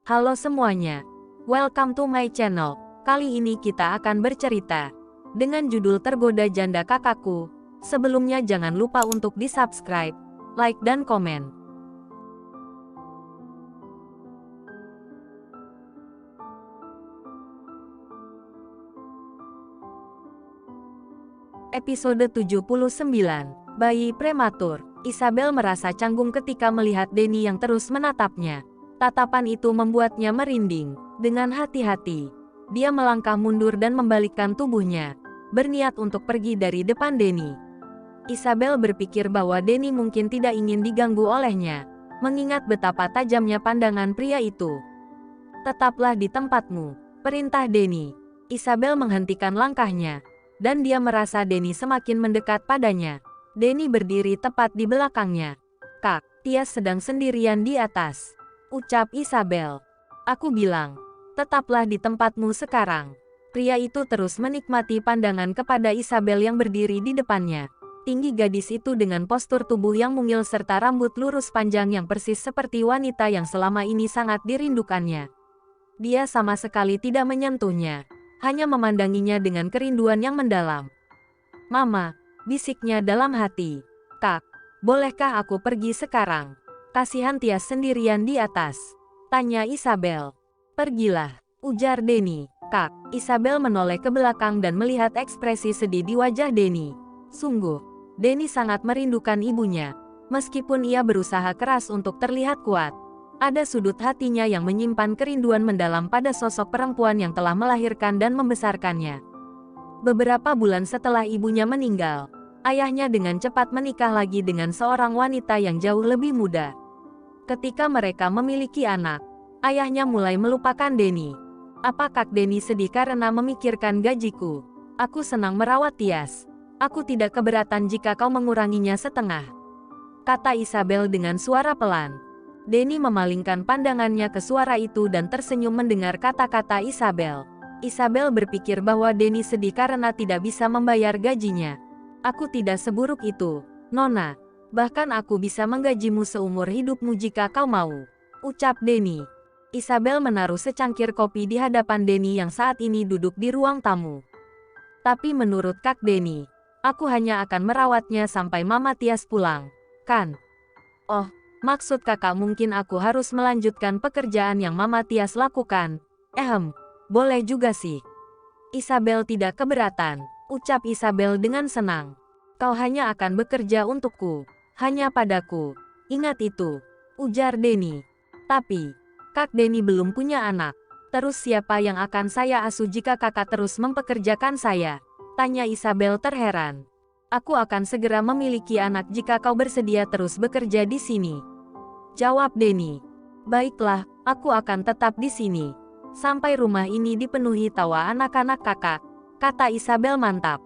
Halo semuanya, welcome to my channel. Kali ini kita akan bercerita dengan judul Tergoda Janda Kakakku. Sebelumnya jangan lupa untuk di-subscribe, like dan komen. Episode 79, Bayi Prematur. Isabel merasa canggung ketika melihat Denny yang terus menatapnya. Tatapan itu membuatnya merinding. Dengan hati-hati, dia melangkah mundur dan membalikkan tubuhnya, berniat untuk pergi dari depan Denny. Isabel berpikir bahwa Denny mungkin tidak ingin diganggu olehnya, mengingat betapa tajamnya pandangan pria itu. "Tetaplah di tempatmu," perintah Denny. Isabel menghentikan langkahnya, dan dia merasa Denny semakin mendekat padanya. Denny berdiri tepat di belakangnya. "Kak, Tias sedang sendirian di atas," ucap Isabel. "Aku bilang, tetaplah di tempatmu sekarang." Pria itu terus menikmati pandangan kepada Isabel yang berdiri di depannya. Tinggi gadis itu dengan postur tubuh yang mungil serta rambut lurus panjang yang persis seperti wanita yang selama ini sangat dirindukannya. Dia sama sekali tidak menyentuhnya, hanya memandanginya dengan kerinduan yang mendalam. "Mama," bisiknya dalam hati. "Kak, bolehkah aku pergi sekarang? Kasihan Tias sendirian di atas," tanya Isabel. "Pergilah," ujar Denny. "Kak." Isabel menoleh ke belakang dan melihat ekspresi sedih di wajah Denny. Sungguh, Denny sangat merindukan ibunya. Meskipun ia berusaha keras untuk terlihat kuat, ada sudut hatinya yang menyimpan kerinduan mendalam pada sosok perempuan yang telah melahirkan dan membesarkannya. Beberapa bulan setelah ibunya meninggal, ayahnya dengan cepat menikah lagi dengan seorang wanita yang jauh lebih muda. Ketika mereka memiliki anak, ayahnya mulai melupakan Denny. "Apa Kak Denny sedih karena memikirkan gajiku? Aku senang merawat Tias. Aku tidak keberatan jika kau menguranginya setengah," kata Isabel dengan suara pelan. Denny memalingkan pandangannya ke suara itu dan tersenyum mendengar kata-kata Isabel. Isabel berpikir bahwa Denny sedih karena tidak bisa membayar gajinya. "Aku tidak seburuk itu, Nona. Bahkan aku bisa menggajimu seumur hidupmu jika kau mau," ucap Denny. Isabel menaruh secangkir kopi di hadapan Denny yang saat ini duduk di ruang tamu. "Tapi menurut Kak Denny, aku hanya akan merawatnya sampai Mama Tias pulang, kan?" "Oh, maksud kakak mungkin aku harus melanjutkan pekerjaan yang Mama Tias lakukan." Boleh juga sih." "Isabel tidak keberatan," ucap Isabel dengan senang. "Kau hanya akan bekerja untukku, hanya padaku. Ingat itu," ujar Denny. "Tapi, Kak Denny belum punya anak. Terus siapa yang akan saya asuh jika kakak terus mempekerjakan saya?" tanya Isabel terheran. "Aku akan segera memiliki anak jika kau bersedia terus bekerja di sini," jawab Denny. "Baiklah, aku akan tetap di sini sampai rumah ini dipenuhi tawa anak-anak kakak," kata Isabel mantap.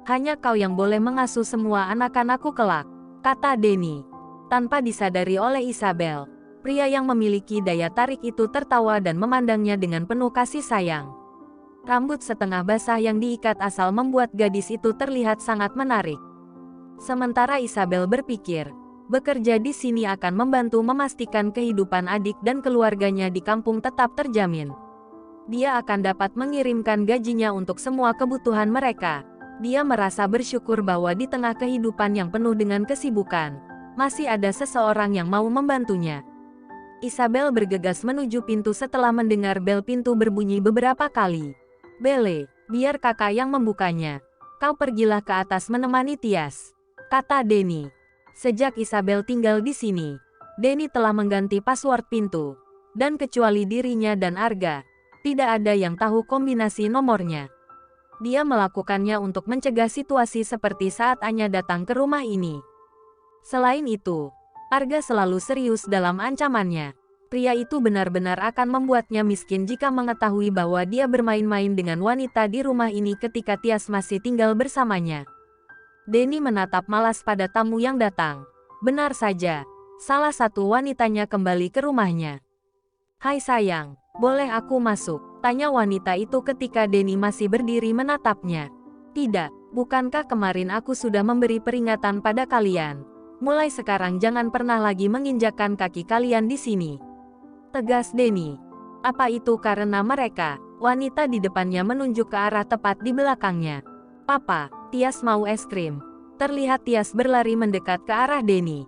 "Hanya kau yang boleh mengasuh semua anak-anakku kelak," kata Denny. Tanpa disadari oleh Isabel, pria yang memiliki daya tarik itu tertawa dan memandangnya dengan penuh kasih sayang. Rambut setengah basah yang diikat asal membuat gadis itu terlihat sangat menarik. Sementara Isabel berpikir, bekerja di sini akan membantu memastikan kehidupan adik dan keluarganya di kampung tetap terjamin. Dia akan dapat mengirimkan gajinya untuk semua kebutuhan mereka. Dia merasa bersyukur bahwa di tengah kehidupan yang penuh dengan kesibukan, masih ada seseorang yang mau membantunya. Isabel bergegas menuju pintu setelah mendengar bel pintu berbunyi beberapa kali. "Bele, biar kakak yang membukanya. Kau pergilah ke atas menemani Tias," kata Denny. Sejak Isabel tinggal di sini, Denny telah mengganti password pintu. Dan kecuali dirinya dan Arga, tidak ada yang tahu kombinasi nomornya. Dia melakukannya untuk mencegah situasi seperti saat Anya datang ke rumah ini. Selain itu, Arga selalu serius dalam ancamannya. Pria itu benar-benar akan membuatnya miskin jika mengetahui bahwa dia bermain-main dengan wanita di rumah ini ketika Tias masih tinggal bersamanya. Denny menatap malas pada tamu yang datang. Benar saja, salah satu wanitanya kembali ke rumahnya. "Hai sayang, boleh aku masuk?" tanya wanita itu ketika Denny masih berdiri menatapnya. "Tidak, bukankah kemarin aku sudah memberi peringatan pada kalian? Mulai sekarang jangan pernah lagi menginjakkan kaki kalian di sini," tegas Denny. Apa itu karena mereka? Wanita di depannya menunjuk ke arah tepat di belakangnya. Papa, Tias mau es krim. Terlihat Tias berlari mendekat ke arah Denny.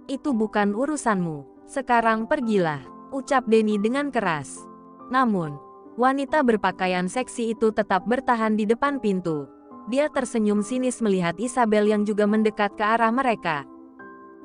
Itu bukan urusanmu. Sekarang pergilah, ucap Denny dengan keras. Namun, wanita berpakaian seksi itu tetap bertahan di depan pintu. Dia tersenyum sinis melihat Isabel yang juga mendekat ke arah mereka.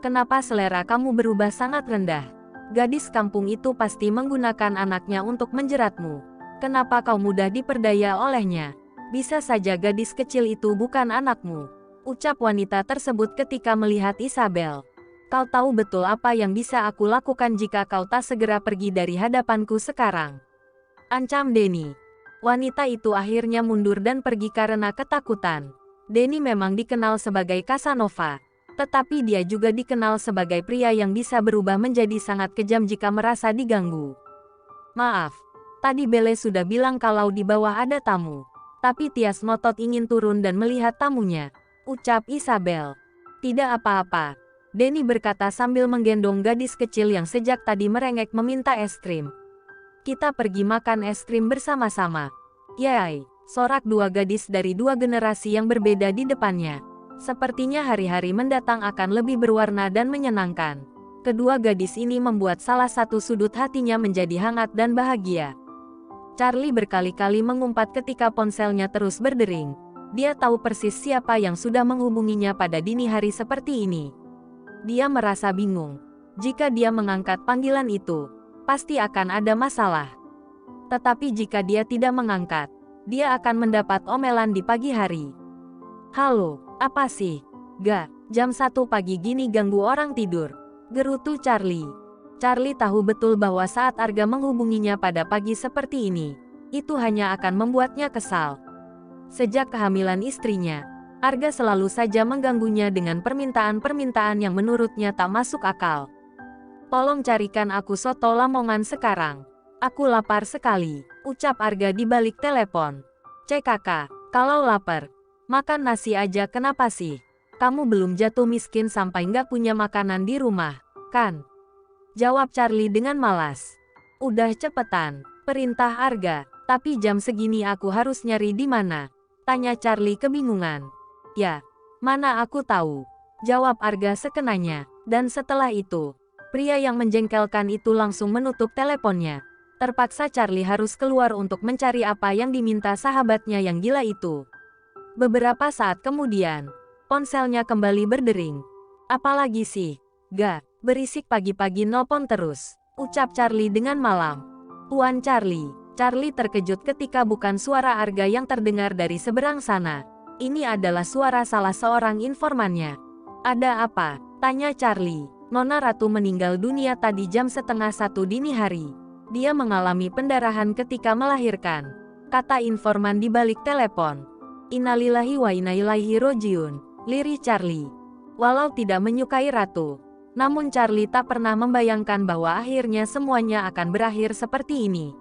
Kenapa selera kamu berubah sangat rendah? Gadis kampung itu pasti menggunakan anaknya untuk menjeratmu. Kenapa kau mudah diperdaya olehnya? Bisa saja gadis kecil itu bukan anakmu, ucap wanita tersebut ketika melihat Isabel. Kau tahu betul apa yang bisa aku lakukan jika kau tak segera pergi dari hadapanku sekarang, ancam Denny. Wanita itu akhirnya mundur dan pergi karena ketakutan. Denny memang dikenal sebagai Casanova, tetapi dia juga dikenal sebagai pria yang bisa berubah menjadi sangat kejam jika merasa diganggu. Maaf, tadi Belle sudah bilang kalau di bawah ada tamu. Tapi Tias ngotot ingin turun dan melihat tamunya, ucap Isabel. Tidak apa-apa, Denny berkata sambil menggendong gadis kecil yang sejak tadi merengek meminta es krim. Kita pergi makan es krim bersama-sama. Yay, sorak dua gadis dari dua generasi yang berbeda di depannya. Sepertinya hari-hari mendatang akan lebih berwarna dan menyenangkan. Kedua gadis ini membuat salah satu sudut hatinya menjadi hangat dan bahagia. Charlie berkali-kali mengumpat ketika ponselnya terus berdering. Dia tahu persis siapa yang sudah menghubunginya pada dini hari seperti ini. Dia merasa bingung. Jika dia mengangkat panggilan itu, pasti akan ada masalah. Tetapi jika dia tidak mengangkat, dia akan mendapat omelan di pagi hari. Halo, apa sih? Gak, jam 1 pagi gini ganggu orang tidur, gerutu Charlie. Charlie tahu betul bahwa saat Arga menghubunginya pada pagi seperti ini, itu hanya akan membuatnya kesal. Sejak kehamilan istrinya, Arga selalu saja mengganggunya dengan permintaan-permintaan yang menurutnya tak masuk akal. Tolong carikan aku soto Lamongan sekarang. Aku lapar sekali, ucap Arga di balik telepon. CKK, kalau lapar, makan nasi aja kenapa sih? Kamu belum jatuh miskin sampai nggak punya makanan di rumah, kan? Jawab Charlie dengan malas. Udah cepetan, perintah Arga. Tapi jam segini aku harus nyari di mana? Tanya Charlie kebingungan. Ya, mana aku tahu, jawab Arga sekenanya. Dan setelah itu, pria yang menjengkelkan itu langsung menutup teleponnya. Terpaksa Charlie harus keluar untuk mencari apa yang diminta sahabatnya yang gila itu. Beberapa saat kemudian, ponselnya kembali berdering. Apalagi sih? Gak, berisik pagi-pagi nelpon terus, ucap Charlie dengan malam. Tuan Charlie. Charlie terkejut ketika bukan suara Arga yang terdengar dari seberang sana. Ini adalah suara salah seorang informannya. Ada apa? Tanya Charlie. Nona Ratu meninggal dunia tadi jam 12:30 dini hari. Dia mengalami pendarahan ketika melahirkan, kata informan di balik telepon. Innalillahi wa inna ilaihi rojiun, lirih Charlie. Walau tidak menyukai Ratu, namun Charlie tak pernah membayangkan bahwa akhirnya semuanya akan berakhir seperti ini.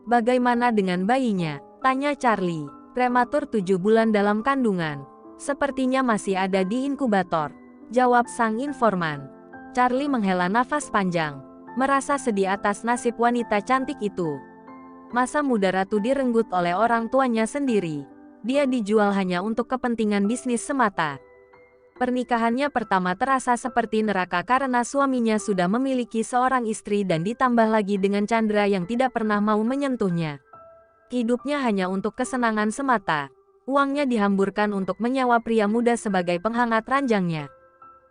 Bagaimana dengan bayinya? Tanya Charlie. Prematur 7 bulan dalam kandungan. Sepertinya masih ada di inkubator, jawab sang informan. Charlie menghela nafas panjang, merasa sedih atas nasib wanita cantik itu. Masa muda Ratu direnggut oleh orang tuanya sendiri. Dia dijual hanya untuk kepentingan bisnis semata. Pernikahannya pertama terasa seperti neraka karena suaminya sudah memiliki seorang istri dan ditambah lagi dengan Chandra yang tidak pernah mau menyentuhnya. Hidupnya hanya untuk kesenangan semata. Uangnya dihamburkan untuk menyewa pria muda sebagai penghangat ranjangnya.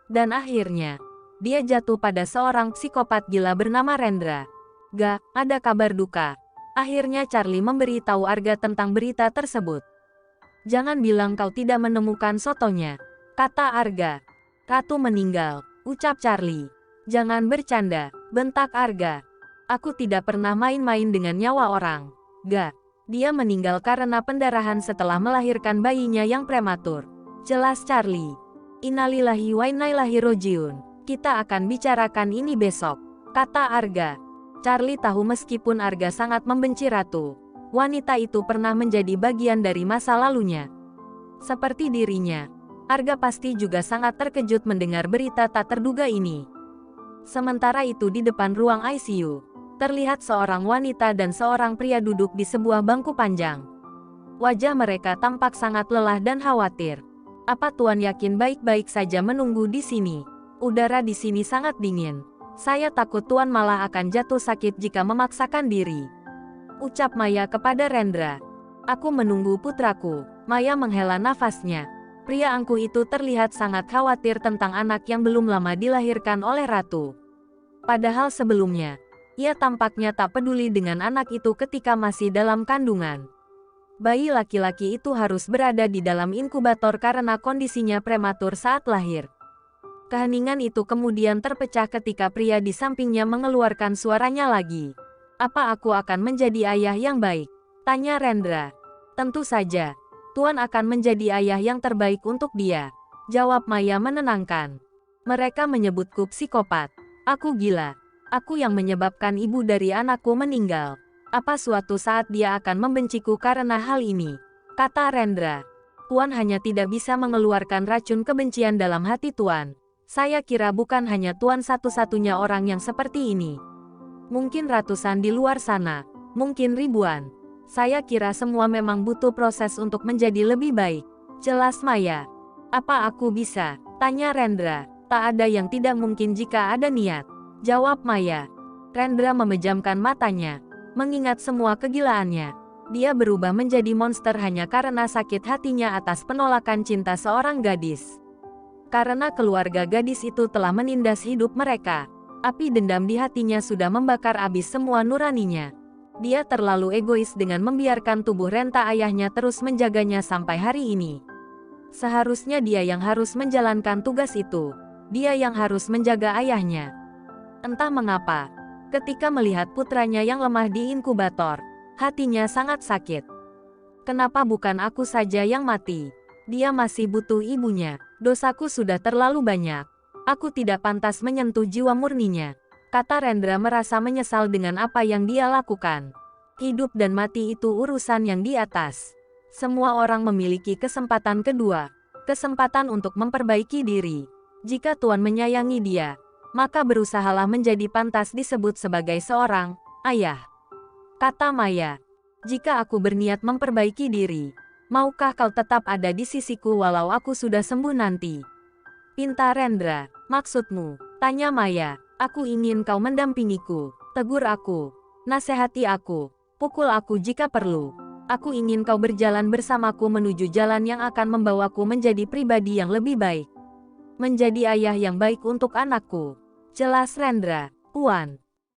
Dan akhirnya, dia jatuh pada seorang psikopat gila bernama Rendra. Gak, ada kabar duka. Akhirnya Charlie memberitahu Arga tentang berita tersebut. Jangan bilang kau tidak menemukan sotonya, kata Arga. Ratu meninggal, ucap Charlie. Jangan bercanda, bentak Arga. Aku tidak pernah main-main dengan nyawa orang. Gak, dia meninggal karena pendarahan setelah melahirkan bayinya yang prematur, jelas Charlie. Innalillahi wa inna ilaihi rojiun. Kita akan bicarakan ini besok, kata Arga. Charlie tahu meskipun Arga sangat membenci Ratu, wanita itu pernah menjadi bagian dari masa lalunya. Seperti dirinya, Arga pasti juga sangat terkejut mendengar berita tak terduga ini. Sementara itu di depan ruang ICU, Terlihat seorang wanita dan seorang pria duduk di sebuah bangku panjang. Wajah mereka tampak sangat lelah dan khawatir. Apa Tuan yakin baik-baik saja menunggu di sini? Udara di sini sangat dingin. Saya takut Tuan malah akan jatuh sakit jika memaksakan diri. Ucap Maya kepada Rendra. Aku menunggu putraku. Maya menghela nafasnya. Pria angkuh itu terlihat sangat khawatir tentang anak yang belum lama dilahirkan oleh ratu. Padahal sebelumnya, ia tampaknya tak peduli dengan anak itu ketika masih dalam kandungan. Bayi laki-laki itu harus berada di dalam inkubator karena kondisinya prematur saat lahir. Keheningan itu kemudian terpecah ketika pria di sampingnya mengeluarkan suaranya lagi. Apa aku akan menjadi ayah yang baik? Tanya Rendra. Tentu saja. Tuan akan menjadi ayah yang terbaik untuk dia. Jawab Maya menenangkan. Mereka menyebutku psikopat. Aku gila. Aku yang menyebabkan ibu dari anakku meninggal. Apa suatu saat dia akan membenciku karena hal ini? Kata Rendra. Tuan hanya tidak bisa mengeluarkan racun kebencian dalam hati Tuan. Saya kira bukan hanya Tuan satu-satunya orang yang seperti ini. Mungkin ratusan di luar sana. Mungkin ribuan. Saya kira semua memang butuh proses untuk menjadi lebih baik. Jelas Maya. Apa aku bisa? Tanya Rendra. Tak ada yang tidak mungkin jika ada niat. Jawab Maya. Rendra memejamkan matanya. Mengingat semua kegilaannya. Dia berubah menjadi monster hanya karena sakit hatinya atas penolakan cinta seorang gadis. Karena keluarga gadis itu telah menindas hidup mereka. Api dendam di hatinya sudah membakar habis semua nuraninya. Dia terlalu egois dengan membiarkan tubuh renta ayahnya terus menjaganya sampai hari ini. Seharusnya dia yang harus menjalankan tugas itu. Dia yang harus menjaga ayahnya. Entah mengapa, ketika melihat putranya yang lemah di inkubator, hatinya sangat sakit. Kenapa bukan aku saja yang mati? Dia masih butuh ibunya. Dosaku sudah terlalu banyak. Aku tidak pantas menyentuh jiwa murninya. Kata Rendra merasa menyesal dengan apa yang dia lakukan. Hidup dan mati itu urusan yang di atas. Semua orang memiliki kesempatan kedua. Kesempatan untuk memperbaiki diri. Jika Tuan menyayangi dia, maka berusahalah menjadi pantas disebut sebagai seorang ayah. Kata Maya. Jika aku berniat memperbaiki diri, maukah kau tetap ada di sisiku walau aku sudah sembuh nanti? Pinta Rendra. Maksudmu? Tanya Maya. Aku ingin kau mendampingiku, tegur aku, nasihati aku, pukul aku jika perlu. Aku ingin kau berjalan bersamaku menuju jalan yang akan membawaku menjadi pribadi yang lebih baik. Menjadi ayah yang baik untuk anakku. Jelas Rendra, Puan.